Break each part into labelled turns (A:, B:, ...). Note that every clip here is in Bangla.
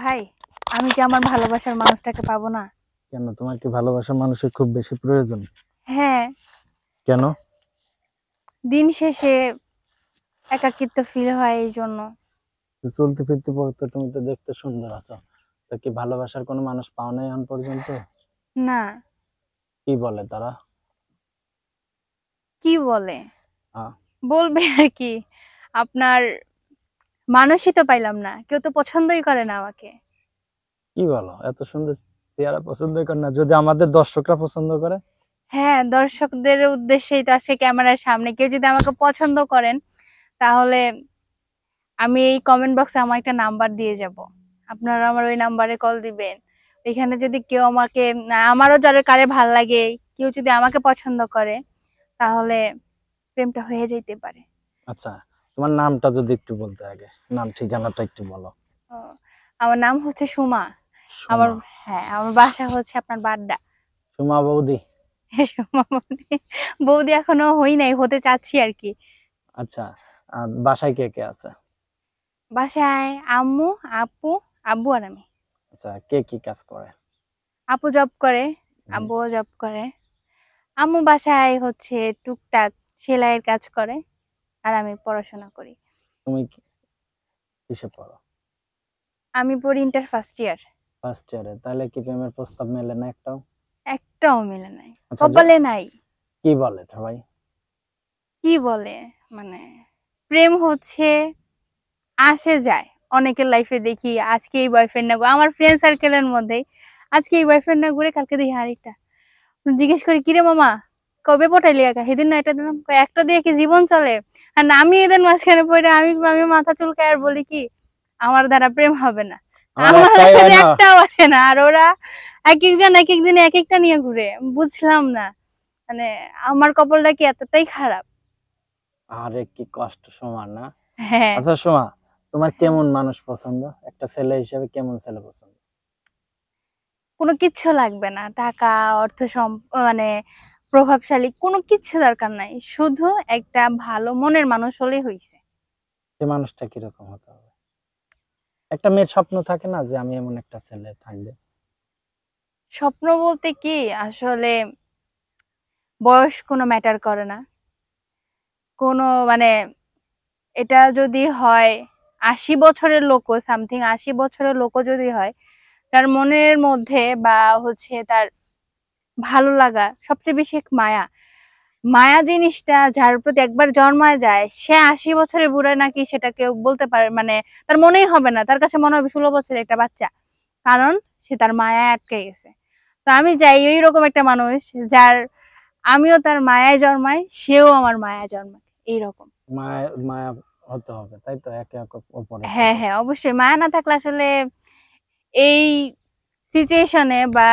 A: ভাই, আমি কি আমার ভালোবাসার মানুষটাকে পাবো না?
B: কেন, তোমার কি ভালোবাসার মানুষের খুব বেশি প্রয়োজন?
A: হ্যাঁ।
B: কেন?
A: দিন শেষে একাকিত্ব ফিল হয় এই জন্য।
B: তো চলতে ফিরতে পড়তে তুমি তো দেখতে সুন্দর আছো, তো কি ভালোবাসার কোনো মানুষ পাও নাই এখন পর্যন্ত?
A: না।
B: কি বলে তারা?
A: কি বলে?
B: হ্যাঁ।
A: বলবে আর কি। আপনার মানুষই তো পাইলাম না, কেউ তো পছন্দই করে না আমাকে।
B: কি বলো, এত সুন্দর চেহারা পছন্দ করে না? যদি আমাদের দর্শকরা পছন্দ করে?
A: হ্যাঁ, দর্শকদের উদ্দেশ্যেই তো আজকে ক্যামেরার সামনে। কেউ যদি আমাকে পছন্দ করেন তাহলে আমি এই কমেন্ট বক্সে আমার একটা নাম্বার দিয়ে যাব। আপনারা আমার ওই নাম্বারে কল দিবেন। এখানে যদি কেউ আমাকে আমারও যারা কারে ভাল লাগে, কেউ যদি আমাকে পছন্দ করে তাহলে প্রেমটা হয়ে যেতে পারে।
B: আচ্ছা, তোমার নামটা যদি একটু বলতে, আগে নাম ঠিকানাটা একটু বলো।
A: ও, আমার নাম হচ্ছে সুমা। আমার,
B: সুমা?
A: হ্যাঁ, আমার বাসা হচ্ছে আপনার বাড্ডা।
B: সুমা বৌদি?
A: সুমা বৌদি। বৌদি এখনো হই নাই, হতে চাচ্ছি আর কি।
B: আচ্ছা, বাসায় কে কে আছে?
A: বাসায় আম্মু, আপু, আব্বু আর আমি।
B: আচ্ছা, কে কি কাজ করে?
A: আপু জব করে,
B: হুম।
A: আব্বুও জব করে। আম্মু বাসায় হচ্ছে টুকটাক সেলাইয়ের কাজ করে, আর আমি পড়াশোনা করি।
B: তুমি কিসে পড়ো?
A: আমি পড়ি ইন্টার ফার্স্ট ইয়ার।
B: ফার্স্ট ইয়ারে? তাহলে কি প্রেমের প্রস্তাব মেলে না একটাও?
A: একটাও মেলে নাই,
B: আচ্ছা,
A: কপালে নাই।
B: কি বলে সবাই?
A: কি বলে, মানে প্রেম হচ্ছে আসে যায়। অনেকের লাইফে দেখি আজকে এই বয়ফ্রেন্ড না, আমার ফ্রেন্ড সার্কেলের মধ্যেই আজকে এই বয়ফ্রেন্ড না ঘুরে কালকে দেখি আরেকটা। জিজ্ঞেস করি কিরে মামা, কবে পটাইলি একা? সেদিন না এটা দিলাম, কয় একটা দিয়ে কি জীবন চলে? আর না, আমি এদের মাঝখানে পড়ে আমি আমি মাথা চুলকায় আর বলি কি আমার দ্বারা প্রেম হবে না।
B: আমার
A: আমার
B: একটাই
A: লাইফে
B: হয় না।
A: একটাও আসে না, আর ওরা এক একজন এক একদিন এক একটা নিয়ে ঘুরে। বুঝলাম না, মানে আমার কপালটা কি এতটাই খারাপ?
B: আরে কি কষ্ট সমান না।
A: হ্যাঁ।
B: আচ্ছা সোমা, তোমার কেমন মানুষ পছন্দ? একটা ছেলে হিসেবে কেমন ছেলে পছন্দ?
A: কোনো কিচ্ছু লাগবে না, টাকা, অর্থ মানে প্রভাবশালী কোনো কিচ্ছু দরকার নাই, শুধু একটা ভালো মনের মানুষ হলেই হইছে।
B: সে মানুষটা কিরকম হতে হবে? একটা মেয়ের স্বপ্ন থাকে না যে আমি এমন একটা ছেলে থাকবে?
A: স্বপ্ন বলতে কি আসলে বয়স কোনো ম্যাটার করে না। কোনো মানে এটা যদি হয় ৮০ বছরের লোকও, সামথিং ৮০ বছরের লোকও যদি হয়, তার মনের মধ্যে বা হচ্ছে তার ভালো লাগা সবচেয়ে বেশি মায়া। মায়া জিনিসটা যার প্রতি একবার জন্মায় যায়, সে ৮০ বছরের বুড়া নাকি সেটা কেউ বলতে পারে, মানে তার মনেই হবে না, তার কাছে মনে হবে ১৬ বছরের একটা বাচ্চা। কারণ সে তার মায়ায় আটকে গেছে। তো আমি চাই এইরকম একটা মানুষ, যার আমিও তার মায়ায় জন্মাই, সেও আমার মায়ায় জন্মায়, এইরকম।
B: মায়া মায়া হতে হবে, তাই তো, একে অপরের
A: হ্যাঁ
B: সাথে।
A: হ্যাঁ, অবশ্যই মায়া না থাকলে আসলে এই সিচুয়েশনে বা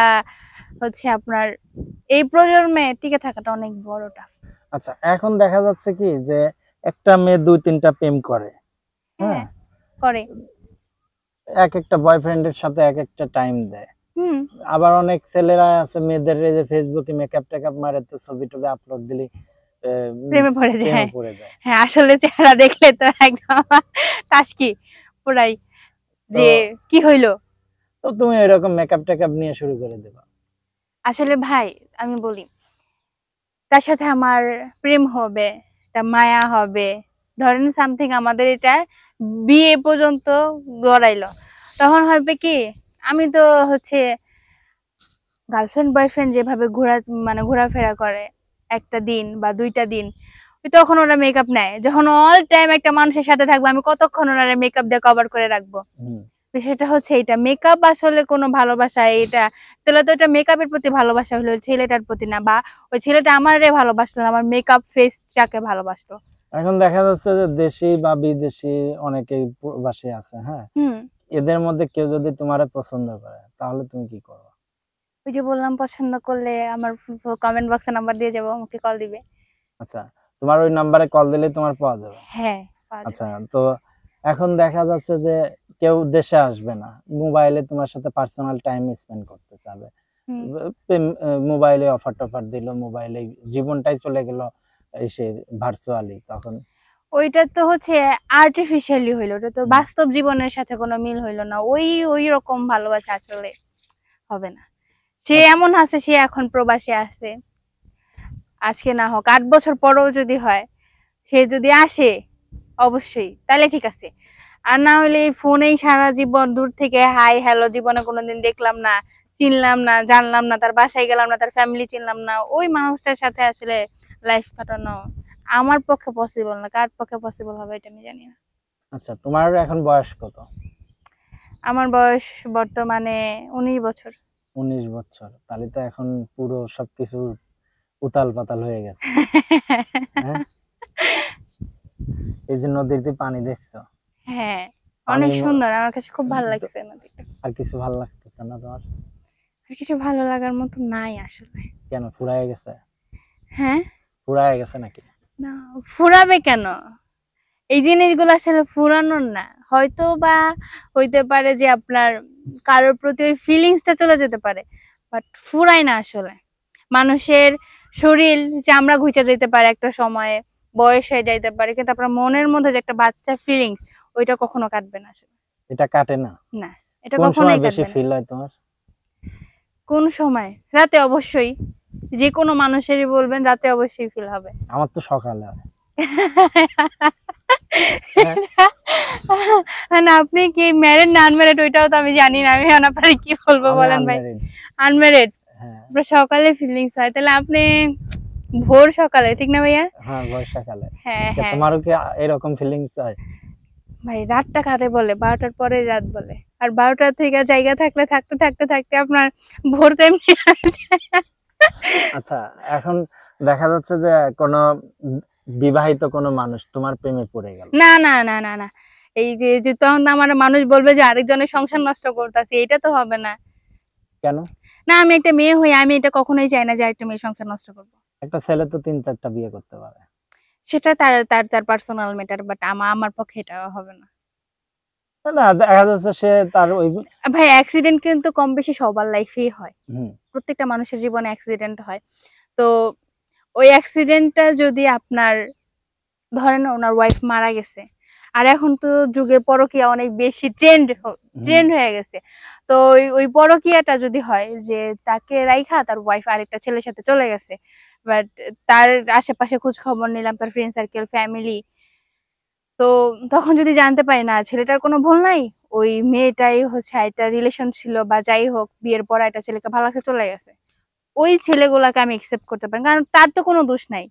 A: হচ্ছে আপনার এই প্রজন্মে টিকে থাকাটা অনেক বড় টাফ।
B: আচ্ছা, এখন দেখা যাচ্ছে কি যে একটা মেয়ে দুই তিনটা প্রেম করে।
A: হ্যাঁ,
B: হ্যাঁ।
A: করে।
B: এক একটা বয়ফ্রেন্ডের সাথে এক একটা টাইম দেয়।
A: হুম।
B: আবার অনেক ছেলেরা আছে, মেয়েদের এই যে ফেসবুকে মেকআপ টেকআপ মারে, তো ছবি টবি আপলোড দিলি
A: প্রেমে পড়ে যায়,
B: প্রেমে
A: হ্যাঁ।
B: পড়ে যায়।
A: হ্যাঁ, আসলে চেহারা দেখলে তো একদম টাসকি পুরাই,
B: তো
A: যে কি হইলো।
B: তো তুমি এরকম মেকআপ টেকআপ নিয়ে শুরু করে দেবা?
A: আসলে ভাই, আমি বলি, তার সাথে আমার প্রেম হবে, একটা মায়া হবে, ধরেন সামথিং আমাদের এটা বিয়ে পর্যন্ত গড়াইলো, তখন হবে কি আমি তো হচ্ছে গার্লফ্রেন্ড বয়ফ্রেন্ড যেভাবে মানে ঘোরাফেরা করে একটা দিন বা দুইটা দিন, ওই তখন ওরা মেকআপ নেয়। যখন অল টাইম একটা মানুষের সাথে থাকবো, আমি কতক্ষণ ওনারা মেকআপ দিয়ে কভার করে রাখবো?
B: হুম।
A: বিষয়টা হচ্ছে এটা, মেকআপ আসলে কোনো ভালোবাসা এটা, তাহলে তো এটা মেকআপের প্রতি ভালোবাসা হলো, ছেলেটার প্রতি না, বা ওই ছেলেটা আমারে ভালোবাসলো না, আমার মেকআপ ফেসটাকে ভালোবাসলো।
B: এখন দেখা যাচ্ছে যে দেশি বা বিদেশি অনেকেই প্রবাসী আছে, হ্যাঁ।
A: হুম।
B: এদের মধ্যে কেউ যদি তোমারে পছন্দ করে তাহলে তুমি কি করবে?
A: ওই যে বললাম, পছন্দ করলে আমার কমেন্ট বক্সে নাম্বার দিয়ে যাবো, আমাকে কল দিবে।
B: আচ্ছা, তোমার ওই নাম্বারে কল দিলেই তোমার পাওয়া যাবে?
A: হ্যাঁ, পাওয়া
B: আচ্ছা,
A: যাবে।
B: তো এখন দেখা যাচ্ছে যে কেউ দেশে আসবে না, মোবাইলে তোমার সাথে পার্সোনাল টাইম স্পেন্ড করতে চাবে।
A: হুম।
B: মোবাইলে অফার টফার দিল, মোবাইলে জীবনটাই চলে গেল এই সে ভার্চুয়ালি, তখন?
A: ওইটা তো হচ্ছে আর্টিফিশিয়ালি হইলো, ওটা তো
B: হুম।
A: বাস্তব জীবনের সাথে কোনো মিল হইলো না। ওই রকম ভালোবাসা আসলে হবে না। সে
B: আচ্ছা,
A: এমন আছে, সে এখন প্রবাসে আছে, আজকে না হোক 8 বছর পরেও যদি হয়, সে যদি আসে অবশ্যই তাহলে ঠিক আছে। আর না হলে এই ফোনেই সারা জীবন দূর থেকে হাই হ্যালো, জীবনে কোনোদিন দেখলাম না, চিনলাম না, জানলাম না, তার বাসায় গেলাম না, তার ফ্যামিলি চিনলাম না, ওই মানুষটার সাথে আসলে লাইফ কাটানো আমার পক্ষে পসিবল না। কার পক্ষে পসিবল হবে এটা আমি জানি না।
B: আচ্ছা, তোমার এখন বয়স কত?
A: আমার বয়স বর্তমানে 19 বছর।
B: 19 বছর, তাহলে তো এখন পুরো সবকিছু উতাল পাতাল হয়ে গেছে। হ্যাঁ, এই যে নদীতে পানি দেখছো,
A: হ্যাঁ, অনেক
B: পানির
A: সুন্দর, আমার কাছে খুব ভালো
B: তো
A: লাগছে নদীটা।
B: আর কিছু ভালো লাগতেছে না তোমার?
A: আর কিছু ভালো লাগার মতো নাই আসলে।
B: কেন, ফুরায় গেছে?
A: হ্যাঁ,
B: ফুরায় গেছে নাকি?
A: না, ফুরাবে কেন? এই জিনিসগুলো আসলে ফুরানোর না, হয়তো বা হইতে পারে যে আপনার কারোর প্রতি ওই ফিলিংসটা চলে যেতে পারে, বাট ফুরায় না আসলে। মানুষের শরীর চামড়া ঘুচে যেতে পারে একটা সময়ে, বয়স হয়ে যাইতে পারে, কিন্তু আপনার মনের মধ্যে যে একটা বাচ্চা ফিলিংস, ওইটা কখনো কাটবে না আসলে।
B: এটা কাটে না?
A: না, এটা
B: কোন সময়
A: কখনোই
B: বেশি
A: কাটবে না।
B: ফিল হয় তোমার?
A: কোন সময়? রাতে অবশ্যই। যে কোনো মানুষেরই বলবেন, রাতে অবশ্যই ফিল হবে।
B: আমার তো সকালে হয়। হ্যাঁ,
A: না, আপনি কি ম্যারিড না আনম্যারিড ওইটাও তো আমি জানি না, আমি এখন আপনার কি বলবো
B: আমি
A: বলেন ভাই।
B: আনম্যারিড।
A: আনম্যারিড?
B: হ্যাঁ।
A: আপনার সকালে ফিলিংস হয়, তাহলে আপনি ভোর সকালে, ঠিক না ভাইয়া?
B: হ্যাঁ, বর্ষাকালে।
A: হ্যাঁ
B: কে
A: হ্যাঁ
B: তোমারও কি এরকম ফিলিংস হয়?
A: ভাই, রাতটা কারে বলে, 12টার পরে রাত বলে। আর 12টা থেকে জায়গা থাকলে থাকতে থাকতে থাকতে আপনার ভোর তো এমনি আসে।
B: আচ্ছা, এখন দেখা যাচ্ছে যে কোনো বিবাহিত কোনো মানুষ তোমার প্রেমে পড়ে গেল।
A: না না না না না, এই যে যে তখন তো আমার মানুষ বলবে যে আরেকজনের সংসার নষ্ট করতেছি, এটা তো হবে না।
B: কেন?
A: না, আমি একটা মেয়ে হই, আমি এটা কখনোই চাই না যে আরেকটা মেয়ে সংসার নষ্ট করবো।
B: একটা ছেলে তো 3-4টা বিয়ে করতে পারে।
A: সেটা তার তার তার পার্সোনাল ম্যাটার, বাট আমার পক্ষে এটা হবে না।
B: না, দেখা যাচ্ছে সে তার ওই
A: ভাই, অ্যাক্সিডেন্ট কিন্তু কম বেশি সবার লাইফেই হয়।
B: হুম,
A: প্রত্যেকটা মানুষের জীবনে অ্যাক্সিডেন্ট হয়। তো ওই অ্যাক্সিডেন্টটা যদি আপনার, ধরেন ওনার ওয়াইফ মারা গেছে, আর এখন তো যুগে পরকীয়া অনেক বেশি
B: হুম।
A: ট্রেন্ড হয়ে গেছে। তো ওই পরকীয়াটা যদি হয় যে তাকে রাইখা তার ওয়াইফ আরেকটা ছেলের সাথে চলে গেছে, বাট তার আশেপাশে খোঁজ খবর নিলাম, তার ফ্রেন্ড সার্কেল, ফ্যামিলি, তো তখন যদি জানতে পারি না ছেলেটার কোনো ভুল নাই, ওই মেয়েটাই হচ্ছে একটা রিলেশন ছিল বা যাই হোক, বিয়ের পর একটা ছেলেকে ভালো লাগছে চলে গেছে, ওই ছেলেগুলাকে আমি একসেপ্ট করতে পারি, কারণ তার তো কোনো দোষ নাই।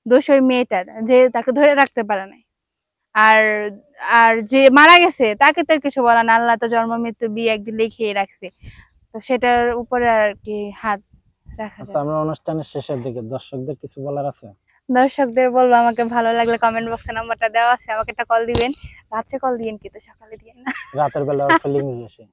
A: দোষ ওই মেয়েটার, যে তাকে ধরে রাখতে পারে নাই। আর আর যে মারা গেছে তাকে তো আর কিছু বলা না, আল্লাহ তো জন্ম মৃত্যু বিয়ে একদিন লিখিয়ে রাখছে, তো সেটার উপরে আর কি হাত রাখা
B: আচ্ছা,
A: যাবে
B: আমরা
A: না।
B: অনুষ্ঠানের শেষের দিকে দর্শকদের কিছু বলার আছে?
A: দর্শকদের বলবো, আমাকে ভালো লাগলে কমেন্ট বক্সে নাম্বারটা দেওয়া আছে, আমাকে একটা কল দিবেন। রাত্রে কল দিয়েন, কিন্তু সকালে দিয়েন না।
B: রাতের বেলা ফিলিংস বেশি।